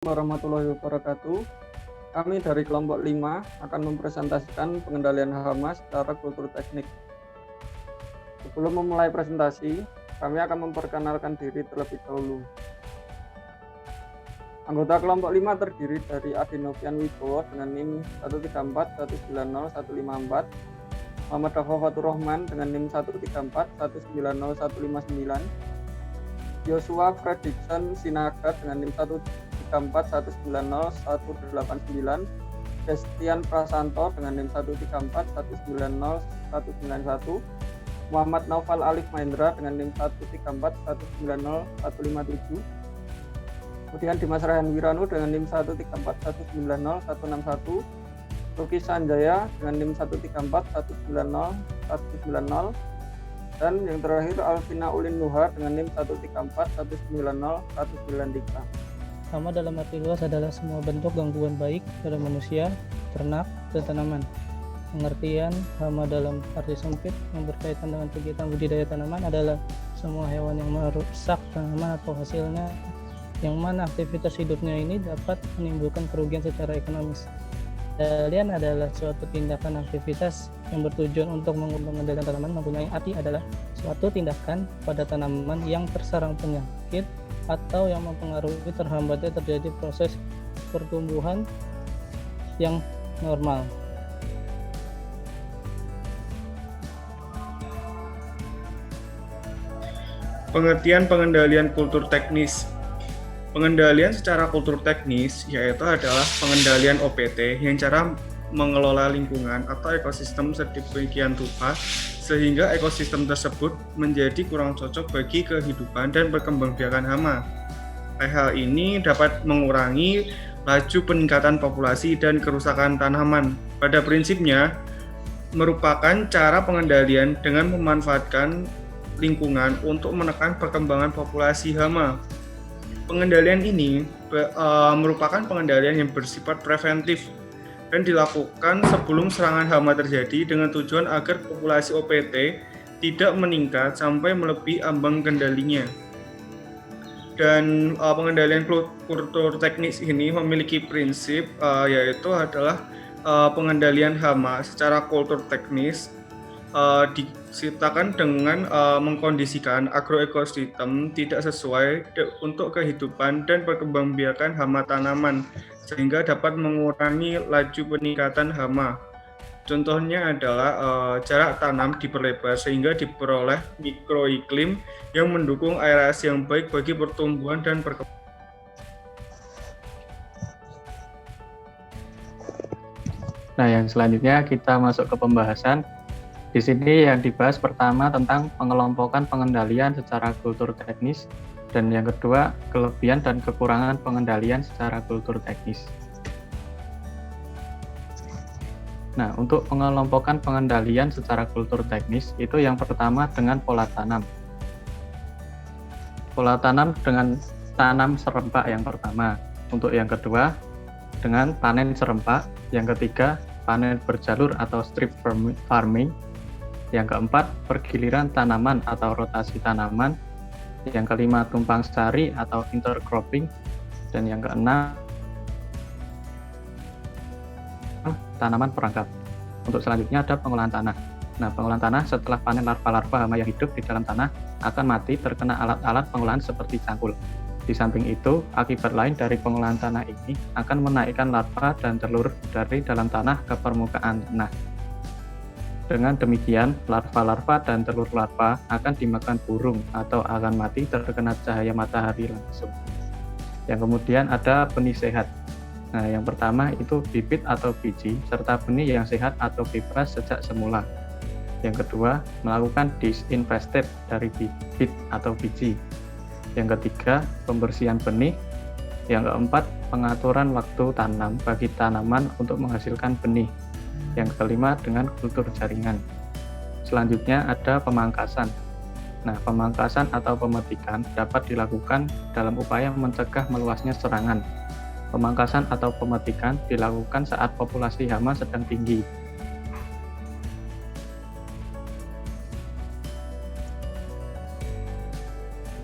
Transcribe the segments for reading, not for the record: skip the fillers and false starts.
Warahmatullahi wabarakatuh. Kami dari kelompok 5 akan mempresentasikan pengendalian hama secara kultur teknik. Sebelum memulai presentasi, kami akan memperkenalkan diri terlebih dahulu. Anggota kelompok 5 terdiri dari Adi Novian Wibowo dengan NIM 134190154, Muhammad Dafa Fatur Rahman dengan NIM 134190159, Joshua Fredrickson Sinaga dengan NIM 134190189, Destian Prasanto dengan NIM 134190191, Muhammad Naufal Alif Mahendra dengan NIM 134190157, kemudian Dimas Rahan Wiranu dengan NIM 134190161, Luki Sanjaya dengan NIM 134190190, dan yang terakhir Alvina Ulin Nuha dengan NIM 134190193. Hama dalam arti luas adalah semua bentuk gangguan baik pada manusia, ternak, dan tanaman. Pengertian hama dalam arti sempit yang berkaitan dengan kegiatan budidaya tanaman adalah semua hewan yang merusak tanaman atau hasilnya, yang mana aktivitas hidupnya ini dapat menimbulkan kerugian secara ekonomis. Pengendalian adalah suatu tindakan aktivitas yang bertujuan untuk mengendalikan tanaman, mempunyai arti adalah suatu tindakan pada tanaman yang terserang penyakit atau yang mempengaruhi terhambatnya terjadi proses pertumbuhan yang normal. Pengertian pengendalian kultur teknis. Pengendalian secara kultur teknis yaitu adalah pengendalian OPT yang cara mengelola lingkungan atau ekosistem sedemikian rupa sehingga ekosistem tersebut menjadi kurang cocok bagi kehidupan dan perkembangbiakan hama. Hal ini dapat mengurangi laju peningkatan populasi dan kerusakan tanaman. Pada prinsipnya, merupakan cara pengendalian dengan memanfaatkan lingkungan untuk menekan perkembangan populasi hama. Pengendalian ini merupakan pengendalian yang bersifat preventif dan dilakukan sebelum serangan hama terjadi dengan tujuan agar populasi OPT tidak meningkat sampai melebihi ambang kendalinya. Dan pengendalian kultur teknis ini memiliki prinsip yaitu adalah pengendalian hama secara kultur teknis diciptakan dengan mengkondisikan agroekosistem tidak sesuai untuk kehidupan dan perkembangbiakan hama tanaman sehingga dapat mengurangi laju peningkatan hama. Contohnya adalah jarak tanam diperlebar sehingga diperoleh mikroiklim yang mendukung aerasi yang baik bagi pertumbuhan dan perkembangan. Nah, yang selanjutnya kita masuk ke pembahasan. Di sini yang dibahas pertama tentang pengelompokan pengendalian secara kultur teknis, dan yang kedua kelebihan dan kekurangan pengendalian secara kultur teknis. Nah, untuk pengelompokan pengendalian secara kultur teknis itu yang pertama dengan pola tanam. Pola tanam dengan tanam serempak yang pertama. Untuk yang kedua dengan panen serempak, yang ketiga panen berjalur atau strip farming. Yang keempat, pergiliran tanaman atau rotasi tanaman. Yang kelima, tumpang sari atau intercropping. Dan yang keenam, tanaman perangkap. Untuk selanjutnya ada pengolahan tanah. Nah, pengolahan tanah setelah panen larva-larva hama yang hidup di dalam tanah akan mati terkena alat-alat pengolahan seperti cangkul. Di samping itu, akibat lain dari pengolahan tanah ini akan menaikkan larva dan telur dari dalam tanah ke permukaan tanah. Dengan demikian, larva-larva dan telur larva akan dimakan burung atau akan mati terkena cahaya matahari langsung. Yang kemudian ada benih sehat. Nah, yang pertama itu bibit atau biji, serta benih yang sehat atau bebas sejak semula. Yang kedua, melakukan disinfested dari bibit atau biji. Yang ketiga, pembersihan benih. Yang keempat, pengaturan waktu tanam bagi tanaman untuk menghasilkan benih. Yang kelima dengan kultur jaringan. Selanjutnya ada pemangkasan. Nah, pemangkasan atau pemetikan dapat dilakukan dalam upaya mencegah meluasnya serangan. Pemangkasan atau pemetikan dilakukan saat populasi hama sedang tinggi.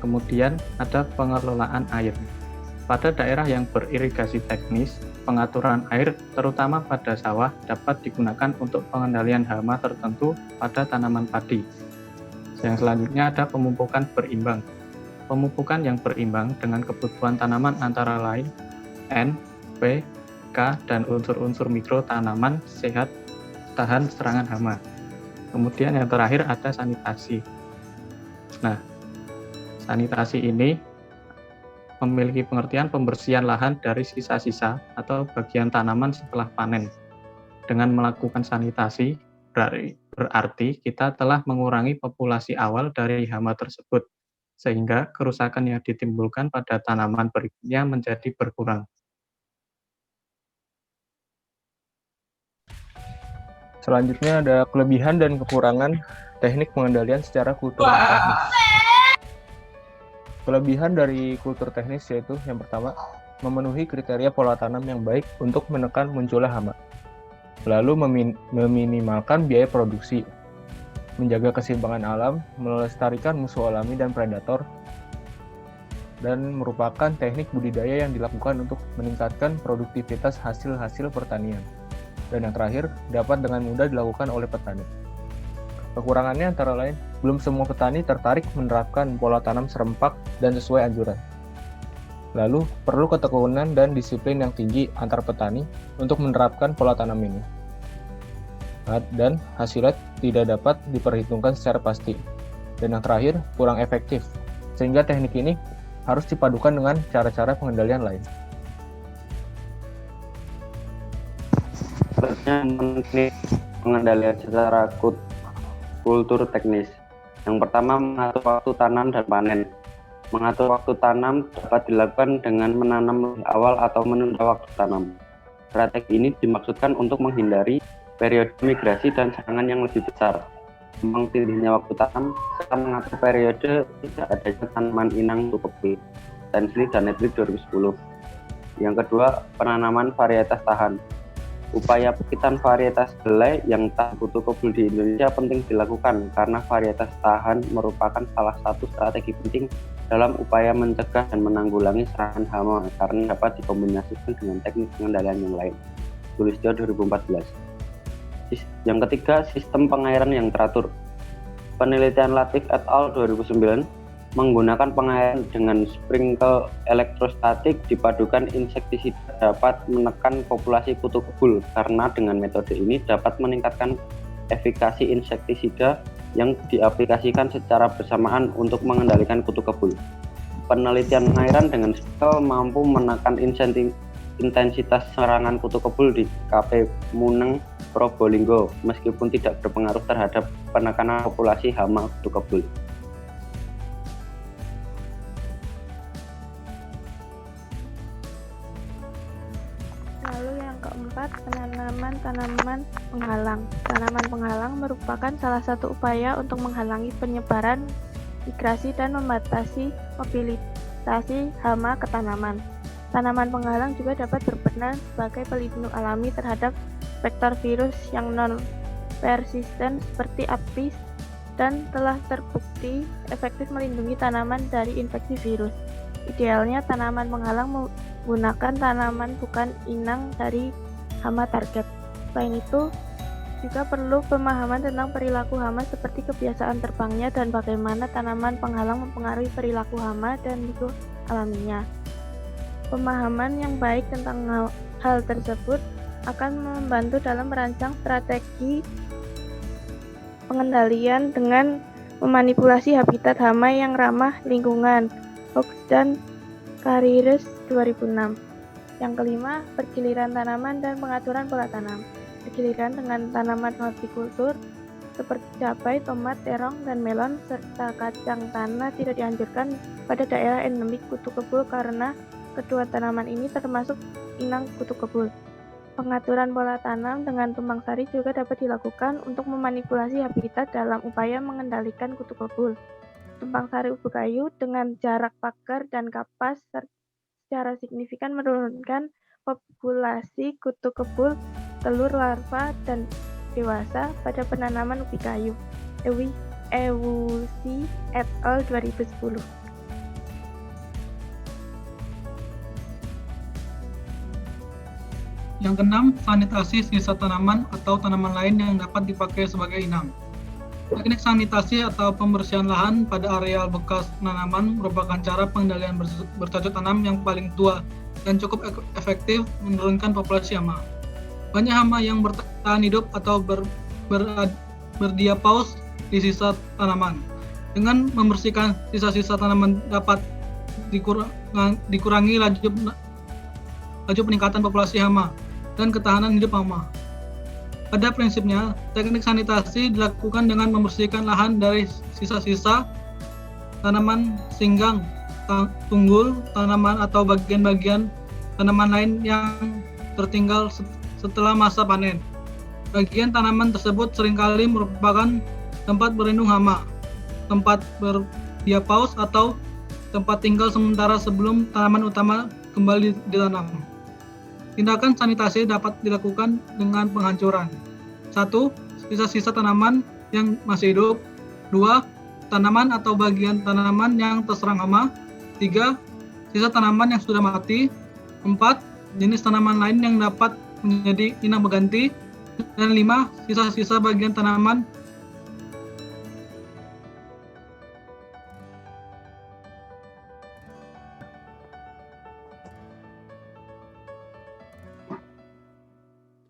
Kemudian ada pengelolaan air. Pada daerah yang beririgasi teknis, pengaturan air terutama pada sawah dapat digunakan untuk pengendalian hama tertentu pada tanaman padi. Yang selanjutnya ada pemupukan berimbang. Pemupukan yang berimbang dengan kebutuhan tanaman antara lain N, P, K, dan unsur-unsur mikro tanaman sehat tahan serangan hama. Kemudian yang terakhir ada sanitasi. Nah, sanitasi ini memiliki pengertian pembersihan lahan dari sisa-sisa atau bagian tanaman setelah panen. Dengan melakukan sanitasi, berarti kita telah mengurangi populasi awal dari hama tersebut, sehingga kerusakan yang ditimbulkan pada tanaman berikutnya menjadi berkurang. Selanjutnya ada kelebihan dan kekurangan teknik pengendalian secara kultur teknis. Kelebihan dari kultur teknis yaitu yang pertama, memenuhi kriteria pola tanam yang baik untuk menekan munculnya hama. Lalu meminimalkan biaya produksi, menjaga keseimbangan alam, melestarikan musuh alami dan predator, dan merupakan teknik budidaya yang dilakukan untuk meningkatkan produktivitas hasil-hasil pertanian. Dan yang terakhir, dapat dengan mudah dilakukan oleh petani. Kekurangannya antara lain, belum semua petani tertarik menerapkan pola tanam serempak dan sesuai anjuran. Lalu, perlu ketekunan dan disiplin yang tinggi antar petani untuk menerapkan pola tanam ini. Dan hasilnya tidak dapat diperhitungkan secara pasti. Dan yang terakhir, kurang efektif, sehingga teknik ini harus dipadukan dengan cara-cara pengendalian lain. Teknik pengendalian secara kultur teknis. Yang pertama, mengatur waktu tanam dan panen. Mengatur waktu tanam dapat dilakukan dengan menanam lebih awal atau menunda waktu tanam. Strategi ini dimaksudkan untuk menghindari periode migrasi dan serangan yang lebih besar. Memang tingginya waktu tanam, serta mengatur periode tidak adanya tanaman inang untuk kebun. Tensley dan Netwick 2010. Yang kedua, penanaman varietas tahan. Upaya pekitan varietas belai yang tahan kutu kebul di Indonesia penting dilakukan karena varietas tahan merupakan salah satu strategi penting dalam upaya mencegah dan menanggulangi serangan hama karena dapat dikombinasikan dengan teknik pengendalian yang lain. Sulistyo 2014. Yang ketiga, sistem pengairan yang teratur. Penelitian Latif et al. 2009 menggunakan pengairan dengan sprinkle elektrostatik dipadukan insektisida dapat menekan populasi kutu kebul karena dengan metode ini dapat meningkatkan efikasi insektisida yang diaplikasikan secara bersamaan untuk mengendalikan kutu kebul. Penelitian pengairan dengan sprinkle mampu menekan intensitas serangan kutu kebul di KP Muneng Probolinggo meskipun tidak berpengaruh terhadap penekanan populasi hama kutu kebul. Lalu yang keempat, penanaman tanaman penghalang. Tanaman penghalang merupakan salah satu upaya untuk menghalangi penyebaran, migrasi, dan membatasi mobilisasi hama ke tanaman. Tanaman penghalang juga dapat berperan sebagai pelindung alami terhadap vektor virus yang non-persisten seperti apis dan telah terbukti efektif melindungi tanaman dari infeksi virus. Idealnya tanaman penghalang menggunakan tanaman bukan inang dari hama target. Selain itu, juga perlu pemahaman tentang perilaku hama seperti kebiasaan terbangnya dan bagaimana tanaman penghalang mempengaruhi perilaku hama dan mikro alaminya. Pemahaman yang baik tentang hal tersebut akan membantu dalam merancang strategi pengendalian dengan memanipulasi habitat hama yang ramah lingkungan. Hox dan Carreras 2006. Yang kelima, pergiliran tanaman dan pengaturan pola tanam. Pergiliran dengan tanaman hortikultur seperti cabai, tomat, terong, dan melon, serta kacang tanah tidak dianjurkan pada daerah endemik kutu kebul karena kedua tanaman ini termasuk inang kutu kebul. Pengaturan pola tanam dengan tumpang sari juga dapat dilakukan untuk memanipulasi habitat dalam upaya mengendalikan kutu kebul. Tumpang sari ubi kayu dengan jarak pagar dan kapas secara signifikan menurunkan populasi kutu kebul, telur, larva, dan dewasa pada penanaman ubi kayu. Ewusi et al. 2010. Yang keenam, sanitasi sisa tanaman atau tanaman lain yang dapat dipakai sebagai inang. Teknik sanitasi atau pembersihan lahan pada areal bekas tanaman merupakan cara pengendalian bercocok tanam yang paling tua dan cukup efektif menurunkan populasi hama. Banyak hama yang bertahan hidup atau berdiapaus di sisa tanaman. Dengan membersihkan sisa-sisa tanaman dapat dikurangi laju peningkatan populasi hama dan ketahanan hidup hama. Pada prinsipnya, teknik sanitasi dilakukan dengan membersihkan lahan dari sisa-sisa tanaman singgang, tunggul, tanaman atau bagian-bagian tanaman lain yang tertinggal setelah masa panen. Bagian tanaman tersebut seringkali merupakan tempat berlindung hama, tempat berdiapaus atau tempat tinggal sementara sebelum tanaman utama kembali ditanam. Tindakan sanitasi dapat dilakukan dengan penghancuran. 1. Sisa-sisa tanaman yang masih hidup. 2. Tanaman atau bagian tanaman yang terserang hama. 3. Sisa tanaman yang sudah mati. 4. Jenis tanaman lain yang dapat menjadi inang berganti. Dan 5. Sisa-sisa bagian tanaman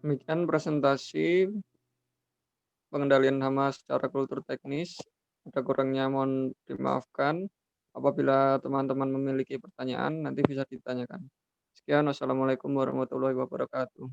Demikian presentasi pengendalian hama secara kultur teknis. Ada kurangnya mohon dimaafkan. Apabila teman-teman memiliki pertanyaan, nanti bisa ditanyakan. Sekian, wassalamualaikum warahmatullahi wabarakatuh.